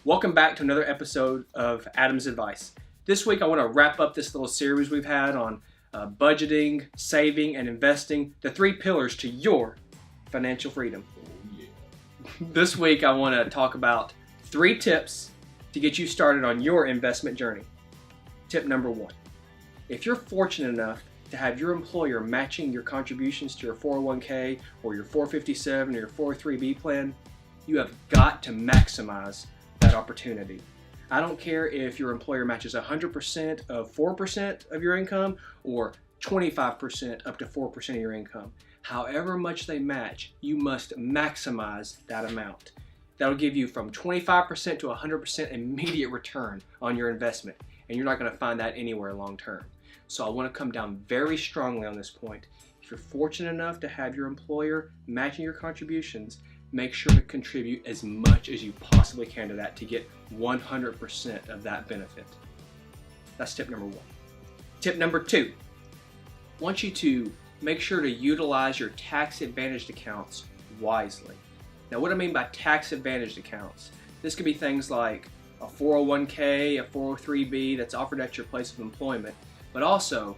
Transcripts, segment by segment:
Welcome back to another episode of Adam's Advice. This week I want to wrap up this little series we've had on budgeting, saving, and investing, the three pillars to your financial freedom. This week I want to talk about 3 tips to get you started on your investment journey. Tip number 1. If you're fortunate enough to have your employer matching your contributions to your 401k or your 457 or your 403b plan, you have got to maximize that opportunity. I don't care if your employer matches 100% of 4% of your income or 25% up to 4% of your income. However much they match, you must maximize that amount. That'll give you from 25% to 100% immediate return on your investment, and you're not going to find that anywhere long term. So I want to come down very strongly on this point. If you're fortunate enough to have your employer matching your contributions, make sure to contribute as much as you possibly can to that to get 100% of that benefit. That's tip number 1. Tip number 2. I want you to make sure to utilize your tax advantaged accounts wisely. Now, what I mean by tax advantaged accounts, this could be things like a 401k, a 403b that's offered at your place of employment, but also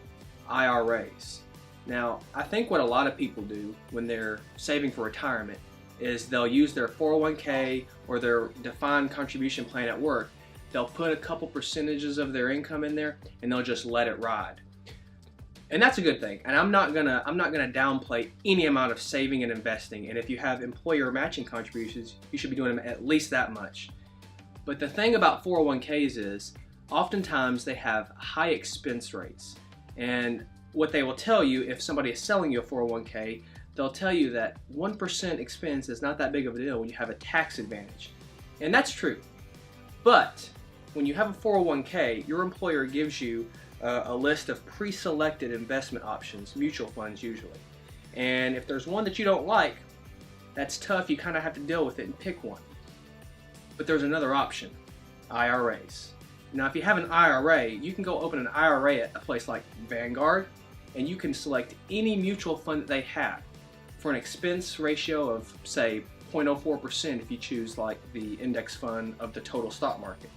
IRAs. Now, I think what a lot of people do when they're saving for retirement is they'll use their 401k or their defined contribution plan at work. They'll put a couple percentages of their income in there and they'll just let it ride. And that's a good thing. And I'm not gonna downplay any amount of saving and investing. And if you have employer matching contributions, you should be doing them at least that much. But the thing about 401ks is oftentimes they have high expense rates. And what they will tell you if somebody is selling you a 401k, they'll tell you that 1% expense is not that big of a deal when you have a tax advantage. And that's true. But when you have a 401k, your employer gives you a list of pre-selected investment options, mutual funds usually. And if there's one that you don't like, that's tough. You kind of have to deal with it and pick one. But there's another option, IRAs. Now, if you have an IRA, you can go open an IRA at a place like Vanguard, and you can select any mutual fund that they have for an expense ratio of, say, 0.04% if you choose like the index fund of the total stock market.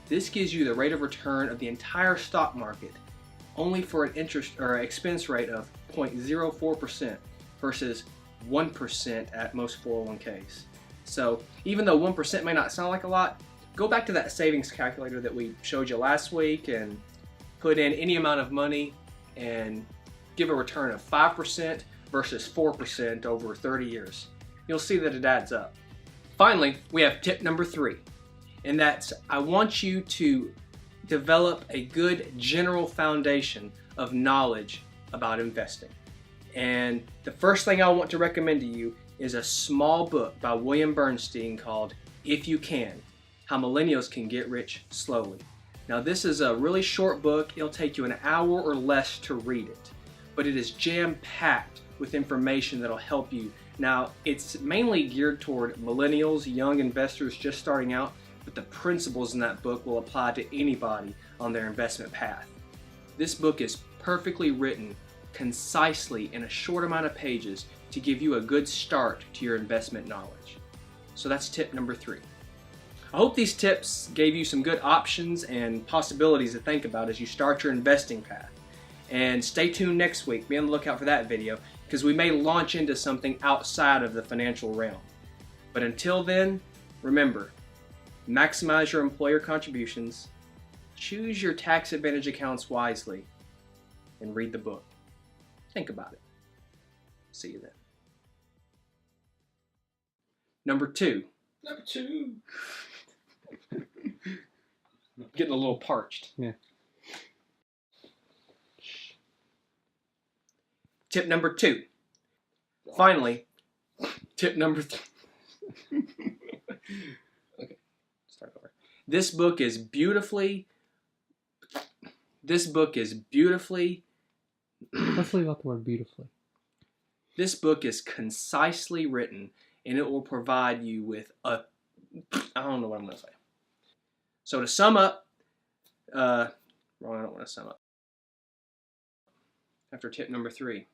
This gives you the rate of return of the entire stock market only for an interest or expense rate of 0.04% versus 1% at most 401ks. So even though 1% may not sound like a lot, go back to that savings calculator that we showed you last week and put in any amount of money and give a return of 5% versus 4% over 30 years. You'll see that it adds up. Finally, we have tip number 3, and that's I want you to develop a good general foundation of knowledge about investing. And the first thing I want to recommend to you is a small book by William Bernstein called If You Can, How Millennials Can Get Rich Slowly. Now, this is a really short book. It'll take you an hour or less to read it, but it is jam-packed with information that'll help you. Now, it's mainly geared toward millennials, young investors just starting out, but the principles in that book will apply to anybody on their investment path. This book is perfectly written, concisely in a short amount of pages to give you a good start to your investment knowledge. So that's tip number 3. I hope these tips gave you some good options and possibilities to think about as you start your investing path. And stay tuned next week. Be on the lookout for that video because we may launch into something outside of the financial realm. But until then, remember, maximize your employer contributions, choose your tax advantage accounts wisely, and read the book. Think about it. See you then. Number 2. Getting a little parched. Yeah. Tip number 2. Finally, tip number 3. Okay, start over. This book is beautifully. Let's leave out the word beautifully. This book is concisely written, and it will provide you with I don't know what I'm going to say. So to sum up, I don't want to sum up. After tip number 3.